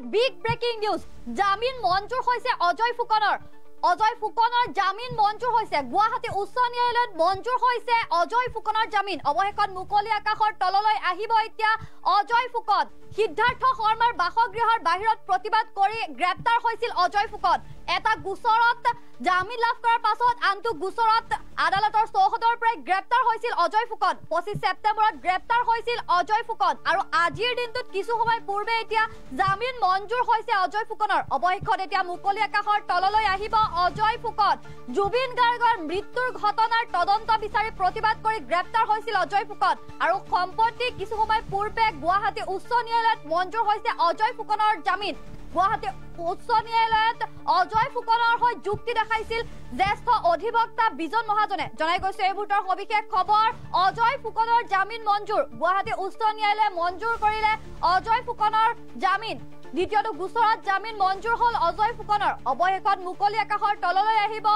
Big breaking news জামিন মঞ্জুৰ হৈছে অজয় ফুকনৰ জামিন মঞ্জুৰ হৈছে গুৱাহাটী উচ্চ ন্যায়ালয়ত মঞ্জুৰ হৈছে অজয় ফুকনৰ জামিন অৱশেষত মুকলি আকাশৰ তললৈ আহিব এতিয়া অজয় ফুকন সিদ্ধাৰ্থ শৰ্মাৰ বাসগৃহৰ বাহিৰত প্ৰতিবাদ কৰি গ্ৰেপ্তাৰ হৈছিল অজয় ফুকন এটা গোচৰত জামিন লাভ কৰাৰ পাছত আনটো গোচৰত আদালতৰ চৌহদৰ পৰা গ্ৰেপ্তাৰ হৈছিল অজয় ফুকন 25 ছেপ্টেম্বৰত গ্ৰেপ্তাৰ হৈছিল অজয় ফুকন আৰু আজিৰ দিনটোত কিছু সময় পূৰ্বে এতিয়া জামিন মঞ্জুৰ হৈছে অজয় ফুকনৰ অৱশেষত এতিয়া মুকলি আকাশৰ তললৈ আহিব অজয় ফুকন জুবিন গাৰ্গৰ মৃত্যুৰ ঘটনাৰ তদন্ত বিচাৰি প্ৰতিবাদ কৰি গ্ৰেপ্তাৰ হৈছিল অজয় ফুকন আৰু সম্প্ৰতি কিছু সময় পূৰ্বে গুৱাহাটী উচ্চ ন্যায়ালয়ত মঞ্জুৰ হৈছে অজয় ফুকনৰ জামিন গুৱাহাটী উচ্চ ন্যায়ালয়ত অজয় ফুকনৰ হৈ যুক্তি দেখাইছিল জ্যেষ্ঠ অধিবক্তা বিজন মহাজনে জনাই গৈছে এই মুহূৰ্তৰ সবিশেষ খবৰ অজয় ফুকনৰ জামিন মঞ্জুৰ গুৱাহাটী উচ্চ ন্যায়ালয়ে মঞ্জুৰ কৰিলে অজয় ফুকনৰ জামিন দ্বিতীয়টো গোচৰত জামিন মঞ্জুৰ হল অজয় ফুকনৰ অৱশেষত মুকলি আকাশৰ তললৈ আহিব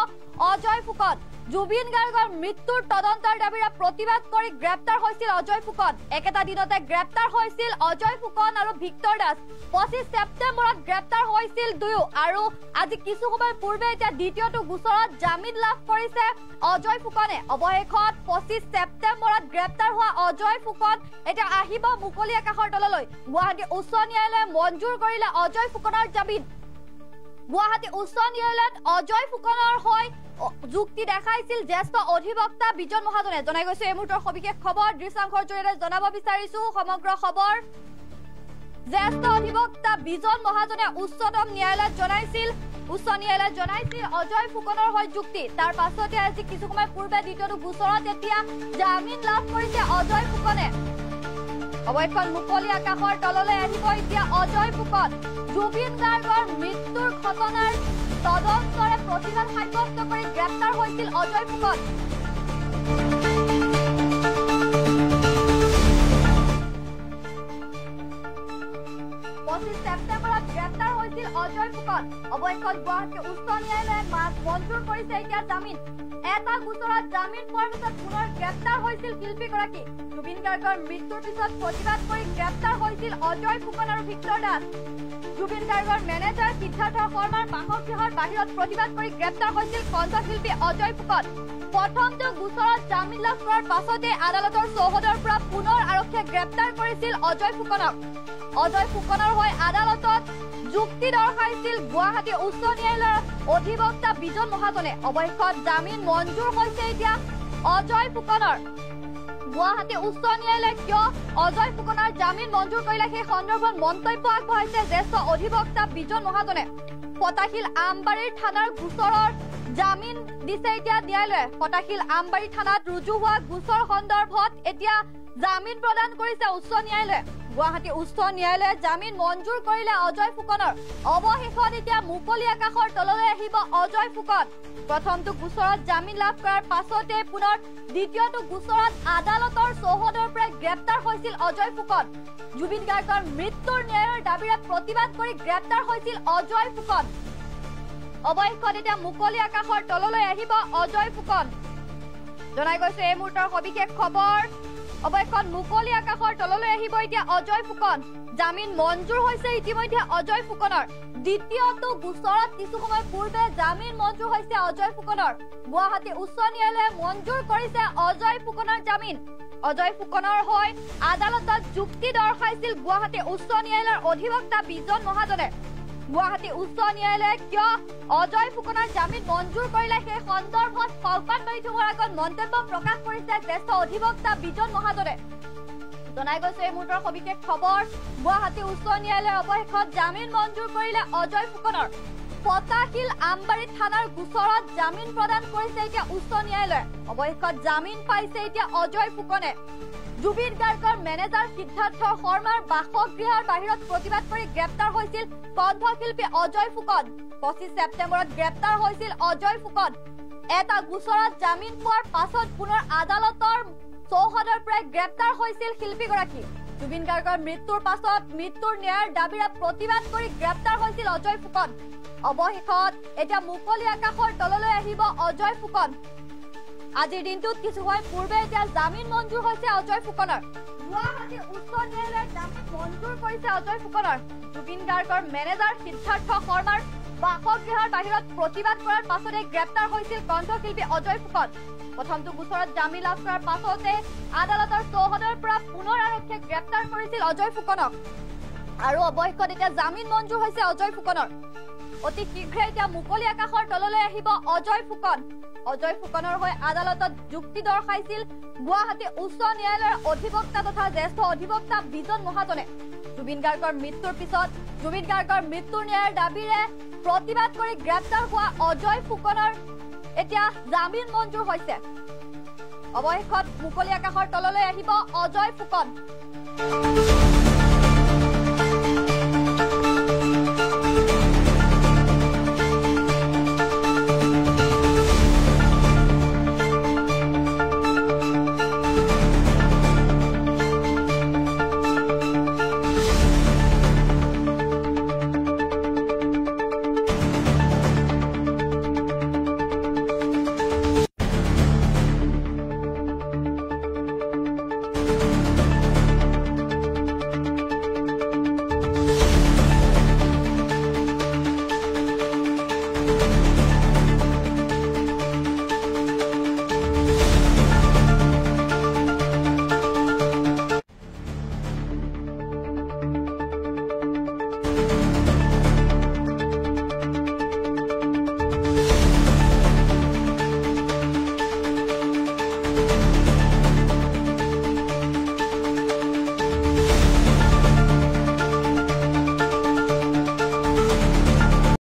অজয় ফুকন জুবিন গাৰ্গৰ মৃত্যুৰ তদন্তৰ দাবীৰে প্ৰতিবাদ কৰি গ্ৰেপ্তাৰ হৈছিল অজয় ফুকন একেটা দিনতে গ্ৰেপ্তাৰ হৈছিল অজয় ফুকন আৰু ভিক্টৰ দাস 25 ছেপ্টেম্বৰত গ্ৰেপ্তাৰ হৈছিল দুয়ো আৰু আজি কিছু সময় পূৰ্বে এতিয়া দ্বিতীয়টো গোচৰত জামিন লাভ কৰিছে অজয় ফুকনে অৱশেষত 25 ছেপ্টেম্বৰত গ্ৰেপ্তাৰ হোৱা অজয় ফুকন এতিয়া আহিব মুকলি আকাশৰ তললৈ গুৱাহাটী উচ্চ ন্যায়ালয়ে মঞ্জুৰ কৰিলে অজয় ফুকনৰ জামিন গুৱাহাটী উচ্চ ন্যায়ালয়ত অজয় ফুকনৰ হৈ যুক্তি দেখাইছিল জ্যেষ্ঠ অধিবক্তা বিজন মহাজনে জনাই গৈছে এই মুহূৰ্তৰ সবিশেষ খবৰ দৃশ্যাংশৰ জৰিয়তে জনাব বিচাৰিছো সমগ্ৰ খবৰ জ্যেষ্ঠ অধিবক্তা বিজন মহাজনে উচ্চ ন্যায়ালয়ত জনাইছিল অজয় ফুকনৰ হৈ যুক্তি তাৰ পাছতে আজি কিছু সময় পূৰ্বে দ্বিতীয়টো গোচৰত এতিয়া জামিন লাভ কৰিছে অজয় ফুকনে অৱশেষত মুকলি আকাশৰ তললৈ আহিব এতিয়া অজয় ফুকন জুবিন গাৰ্গৰ মৃত্যুৰ ঘটনাৰ তদন্তৰে প্ৰতিবাদ সাব্যস্ত কৰি গ্ৰেপ্তাৰ হৈছিল অজয় ফুকন 25 ছেপ্টেম্বৰত গ্ৰেপ্তাৰ হৈছিল অজয় ফুকন অৱশেষত গুৱাহাটী উচ্চ ন্যায়ালয়ে মঞ্জুৰ কৰিছে এতিয়া জামিন এটা গোচৰত জামিন পোৱাৰ পিছত পুনৰ গ্ৰেপ্তাৰ হৈছিল শিল্পীগৰাকী জুবিন গাৰ্গৰ মৃত্যুৰ পিছত প্ৰতিবাদ কৰি গ্ৰেপ্তাৰ হৈছিল অজয় ফুকন আৰু ভিক্টৰ দাস জুবিন গাৰ্গৰ মেনেজাৰ সিদ্ধাৰ্থ শৰ্মাৰ বাসগৃহৰ বাহিৰত প্ৰতিবাদ কৰি গ্ৰেপ্তাৰ হৈছিল কণ্ঠশিল্পী অজয় ফুকন প্ৰথমটো গোচৰত জামিন লাভ কৰাৰ পাছতে আদালতৰ চৌহদৰ পৰা পুনৰ আৰক্ষীয়ে গ্ৰেপ্তাৰ কৰিছিল অজয় ফুকনক অজয় ফুকনৰ হৈ আদালতত যুক্তি দৰ্শাইছিল গুৱাহাটী উচ্চ ন্যায়ালয়ৰ অধিবক্তা বিজন মহাজনে অৱশেষত জামিন মঞ্জুৰ হৈছে এতিয়া অজয় ফুকনৰ গুৱাহাটী উচ্চ ন্যায়ালয়ে কিয় অজয় ফুকনৰ জামিন মঞ্জুৰ কৰিলে সেই সন্দৰ্ভত মন্তব্য আগবঢ়াইছে জ্যেষ্ঠ অধিবক্তা বিজন মহাজনে পটাশিল আমবাৰীৰ থানাৰ গোচৰৰ জামিন দিছে এতিয়া ন্যায়ালয়ে পটাশিল আমবাৰী থানাত ৰুজু হোৱা গোচৰ সন্দৰ্ভত এতিয়া জামিন প্ৰদান কৰিছে উচ্চ ন্যায়ালয়ে গুৱাহাটী উচ্চ ন্যায়ালয়ে জামিন মঞ্জুৰ কৰিলে অজয় ফুকনৰ অৱশেষত এতিয়া মুকলি আকাশৰ তললৈ আহিব অজয় ফুকন প্ৰথমটো গোচৰত জামিন লাভ কৰাৰ পাছতে পুনৰ দ্বিতীয়টো গোচৰত আদালতৰ চৌহদৰ পৰা গ্ৰেপ্তাৰ হৈছিল অজয় ফুকন জুবিন গাৰ্গৰ মৃত্যুৰ ন্যায়ৰ দাবীৰে প্ৰতিবাদ কৰি গ্ৰেপ্তাৰ হৈছিল অজয় ফুকন অৱশেষত এতিয়া মুকলি আকাশৰ তললৈ আহিব অজয় ফুকন জনাই গৈছে এই মুহূৰ্তৰ সবিশেষ খবৰ অৱশেষত মুকলি আকাশৰ তললৈ আহিব এতিয়া অজয় ফুকন জামিন মঞ্জুৰ হৈছে ইতিমধ্যে অজয় ফুকনৰ দ্বিতীয়টো গোচৰত কিছু সময় পূৰ্বে জামিন মঞ্জুৰ হৈছে অজয় ফুকনৰ গুৱাহাটী উচ্চ ন্যায়ালয়ে মঞ্জুৰ কৰিছে অজয় ফুকনৰ জামিন অজয় ফুকনৰ হৈ আদালতত যুক্তি দৰ্শাইছিল গুৱাহাটী উচ্চ ন্যায়ালয়ৰ অধিবক্তা বিজন মহাজনে গুৱাহাটী উচ্চ ন্যায়ালয়ে কিয় অজয় ফুকনৰ জামিন মঞ্জুৰ কৰিলে সেই সন্দৰ্ভত সংবাদ মাধ্যমৰ আগত মন্তব্য প্ৰকাশ কৰিছে জ্যেষ্ঠ অধিবক্তা বিজন মহাজনে জনাই গৈছে এই মুহূৰ্তৰ সবিশেষ খবৰ গুৱাহাটী উচ্চ ন্যায়ালয়ে অৱশেষত জামিন মঞ্জুৰ কৰিলে অজয় ফুকনৰ পটাশিল আমবাৰী থানাৰ গোচৰত জামিন প্ৰদান কৰিছে এতিয়া উচ্চ ন্যায়ালয়ে অৱশেষত জামিন পাইছে এতিয়া অজয় ফুকনে জুবিন গাৰ্গৰ মেনেজাৰ সিদ্ধাৰ্থ শৰ্মাৰ বাসগৃহৰ বাহিৰত প্ৰতিবাদ কৰি গ্ৰেপ্তাৰ হৈছিল কণ্ঠশিল্পী অজয় ফুকন 25 ছেপ্টেম্বৰত গ্ৰেপ্তাৰ হৈছিল অজয় ফুকন এটা গোচৰত জামিন পোৱাৰ পাছত পুনৰ আদালতৰ চৌহদৰ পৰা গ্ৰেপ্তাৰ হৈছিল শিল্পীগৰাকী জুবিন গাৰ্গৰ মৃত্যুৰ পাছত মৃত্যুৰ ন্যায়ৰ দাবীৰে প্ৰতিবাদ কৰি গ্ৰেপ্তাৰ হৈছিল অজয় ফুকন অৱশেষত এতিয়া মুকলি আকাশৰ তললৈ আহিব অজয় ফুকন আজিৰ দিনটোত কিছু সময় পূৰ্বে এতিয়া জামিন মঞ্জুৰ হৈছে অজয় ফুকনৰ গুৱাহাটী উচ্চ ন্যায়ালয়ে জামিন মঞ্জুৰ কৰিছে অজয় ফুকনৰ। জুবিন গাৰ্গৰ মেনেজাৰ সিদ্ধাৰ্থ শৰ্মাৰ বাসগৃহৰ বাহিৰত প্ৰতিবাদ কৰাৰ পাছতে গ্ৰেপ্তাৰ হৈছিল কণ্ঠশিল্পী অজয় ফুকন। প্ৰথমটো গোচৰত জামিন লাভ কৰাৰ পাছতে আদালতৰ চৌহদৰ পৰা পুনৰ আৰক্ষীয়ে গ্ৰেপ্তাৰ কৰিছিল অজয় ফুকনক আৰু অৱশেষত এতিয়া জামিন মঞ্জুৰ হৈছে অজয় ফুকনৰ। অতি শীঘ্ৰে এতিয়া মুকলি আকাশৰ তললৈ আহিব অজয় ফুকন। অজয় ফুকনৰ হৈ আদালতত যুক্তি দৰ্শাইছিল গুৱাহাটী উচ্চ ন্যায়ালয়ৰ অধিবক্তা তথা জ্যেষ্ঠ অধিবক্তা বিজন মহাজনে। জুবিন গাৰ্গৰ মৃত্যুৰ পিছত জুবিন গাৰ্গৰ মৃত্যুৰ ন্যায়ৰ দাবীৰে প্ৰতিবাদ কৰি গ্ৰেপ্তাৰ হোৱা অজয় ফুকনৰ এতিয়া জামিন মঞ্জুৰ হৈছে। অৱশেষত মুকলি আকাশৰ তললৈ আহিব অজয় ফুকন।